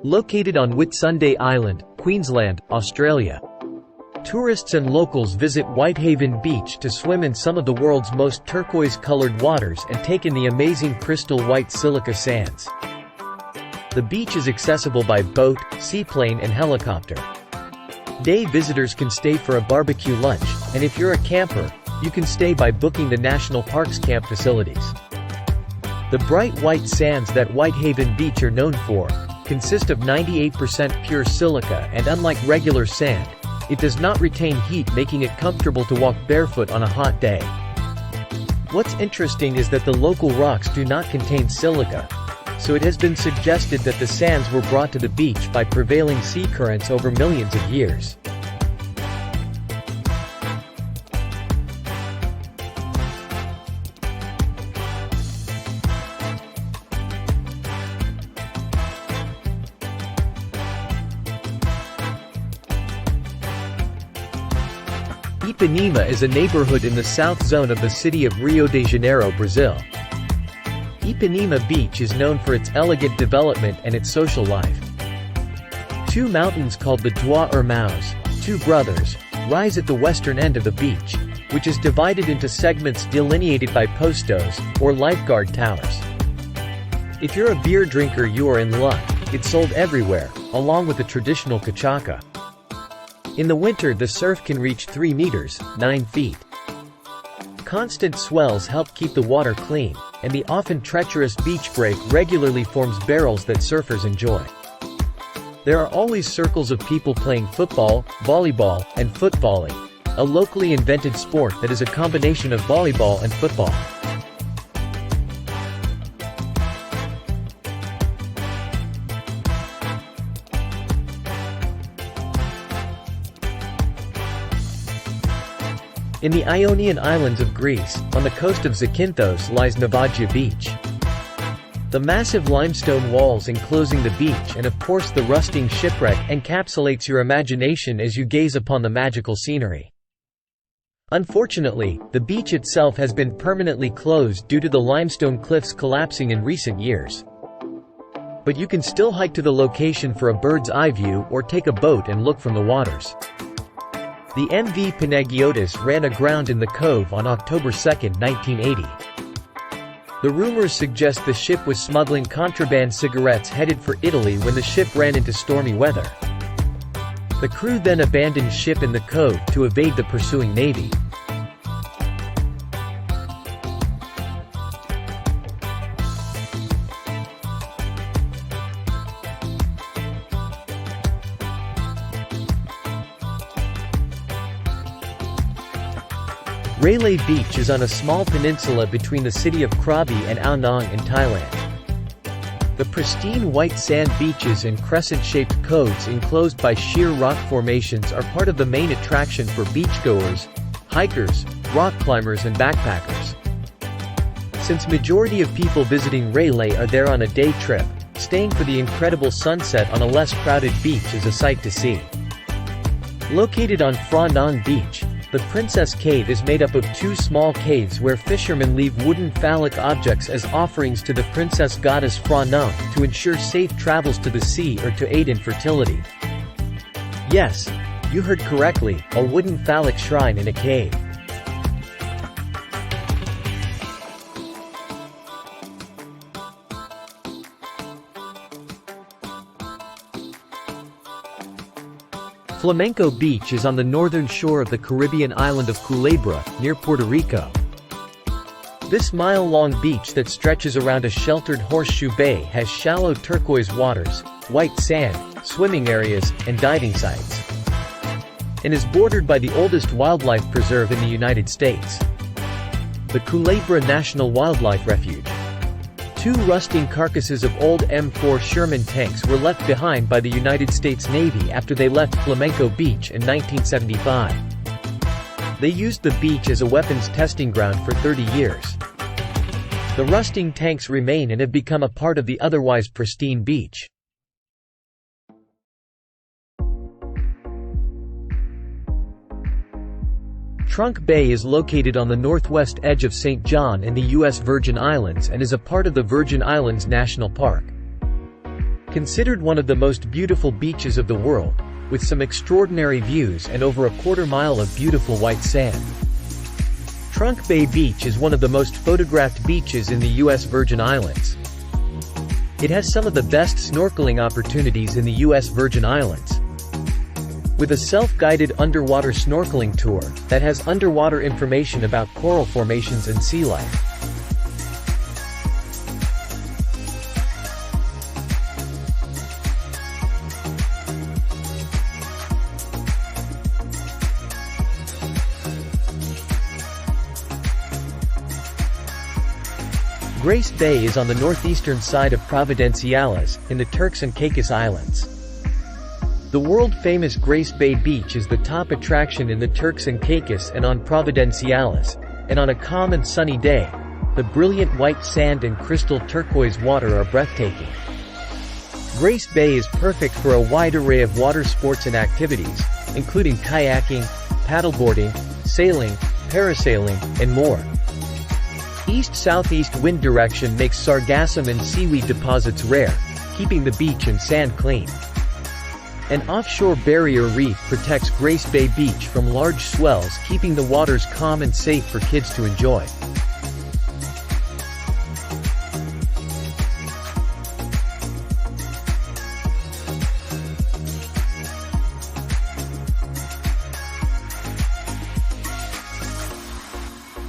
Located on Whitsunday Island, Queensland, Australia. Tourists and locals visit Whitehaven Beach to swim in some of the world's most turquoise-colored waters and take in the amazing crystal white silica sands. The beach is accessible by boat, seaplane and helicopter. Day visitors can stay for a barbecue lunch, and if you're a camper, you can stay by booking the National Park's camp facilities. The bright white sands that Whitehaven Beach are known for consist of 98% pure silica, and unlike regular sand, it does not retain heat, making it comfortable to walk barefoot on a hot day. What's interesting is that the local rocks do not contain silica, so it has been suggested that the sands were brought to the beach by prevailing sea currents over millions of years. Ipanema is a neighborhood in the south zone of the city of Rio de Janeiro, Brazil. Ipanema Beach is known for its elegant development and its social life. Two mountains called the Dois Irmãos, Two Brothers, rise at the western end of the beach, which is divided into segments delineated by postos, or lifeguard towers. If you're a beer drinker, you are in luck. It's sold everywhere, along with the traditional cachaca. In the winter, the surf can reach 3 meters, 9 feet. Constant swells help keep the water clean, and the often treacherous beach break regularly forms barrels that surfers enjoy. There are always circles of people playing football, volleyball, and foot volley, a locally invented sport that is a combination of volleyball and football. In the Ionian Islands of Greece, on the coast of Zakynthos lies Navagio Beach. The massive limestone walls enclosing the beach and of course the rusting shipwreck encapsulates your imagination as you gaze upon the magical scenery. Unfortunately, the beach itself has been permanently closed due to the limestone cliffs collapsing in recent years. But you can still hike to the location for a bird's eye view or take a boat and look from the waters. The MV Panagiotis ran aground in the cove on October 2, 1980. The rumors suggest the ship was smuggling contraband cigarettes headed for Italy when the ship ran into stormy weather. The crew then abandoned ship in the cove to evade the pursuing navy. Railay Beach is on a small peninsula between the city of Krabi and Ao Nang in Thailand. The pristine white sand beaches and crescent-shaped coves enclosed by sheer rock formations are part of the main attraction for beachgoers, hikers, rock climbers and backpackers. Since majority of people visiting Railay are there on a day trip, staying for the incredible sunset on a less crowded beach is a sight to see. Located on Phra Nang Beach, the Princess Cave is made up of 2 small caves where fishermen leave wooden phallic objects as offerings to the princess goddess Phra Nang to ensure safe travels to the sea or to aid in fertility. Yes, you heard correctly, a wooden phallic shrine in a cave. Flamenco Beach is on the northern shore of the Caribbean island of Culebra, near Puerto Rico. This mile-long beach that stretches around a sheltered horseshoe bay has shallow turquoise waters, white sand, swimming areas, and diving sites, and is bordered by the oldest wildlife preserve in the United States, the Culebra National Wildlife Refuge. 2 rusting carcasses of old M4 Sherman tanks were left behind by the United States Navy after they left Flamenco Beach in 1975. They used the beach as a weapons testing ground for 30 years. The rusting tanks remain and have become a part of the otherwise pristine beach. Trunk Bay is located on the northwest edge of St. John in the U.S. Virgin Islands and is a part of the Virgin Islands National Park. Considered one of the most beautiful beaches of the world, with some extraordinary views and over a quarter-mile of beautiful white sand. Trunk Bay Beach is one of the most photographed beaches in the U.S. Virgin Islands. It has some of the best snorkeling opportunities in the U.S. Virgin Islands. With a self-guided underwater snorkeling tour that has underwater information about coral formations and sea life. Grace Bay is on the northeastern side of Providenciales, in the Turks and Caicos Islands. The world-famous Grace Bay Beach is the top attraction in the Turks and Caicos and on Providenciales, and on a calm and sunny day, the brilliant white sand and crystal turquoise water are breathtaking. Grace Bay is perfect for a wide array of water sports and activities, including kayaking, paddleboarding, sailing, parasailing, and more. East-southeast wind direction makes sargassum and seaweed deposits rare, keeping the beach and sand clean. An offshore barrier reef protects Grace Bay Beach from large swells, keeping the waters calm and safe for kids to enjoy.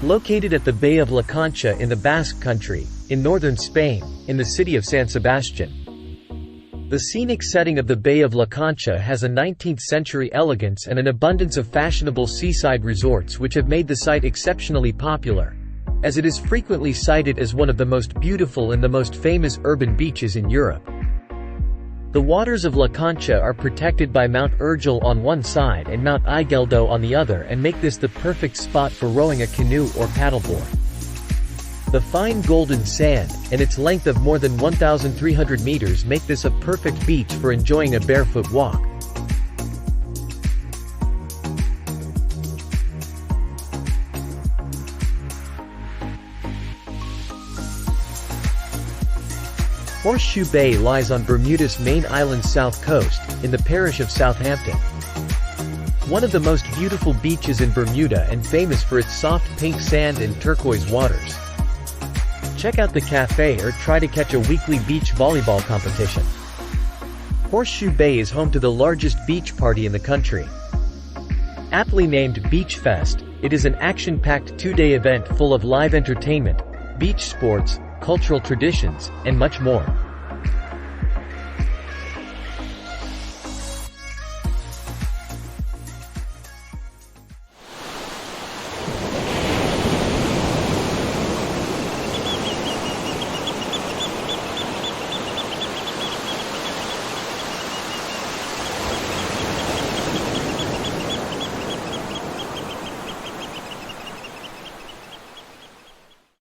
Located at the Bay of La Concha in the Basque Country, in northern Spain, in the city of San Sebastian. The scenic setting of the Bay of La Concha has a 19th-century elegance and an abundance of fashionable seaside resorts which have made the site exceptionally popular, as it is frequently cited as one of the most beautiful and the most famous urban beaches in Europe. The waters of La Concha are protected by Mount Urgell on one side and Mount Igeldo on the other and make this the perfect spot for rowing a canoe or paddleboard. The fine golden sand, and its length of more than 1,300 meters make this a perfect beach for enjoying a barefoot walk. Horseshoe Bay lies on Bermuda's main island's south coast, in the parish of Southampton. One of the most beautiful beaches in Bermuda and famous for its soft pink sand and turquoise waters. Check out the cafe or try to catch a weekly beach volleyball competition. Horseshoe Bay is home to the largest beach party in the country. Aptly named Beach Fest, it is an action-packed two-day event full of live entertainment, beach sports, cultural traditions, and much more.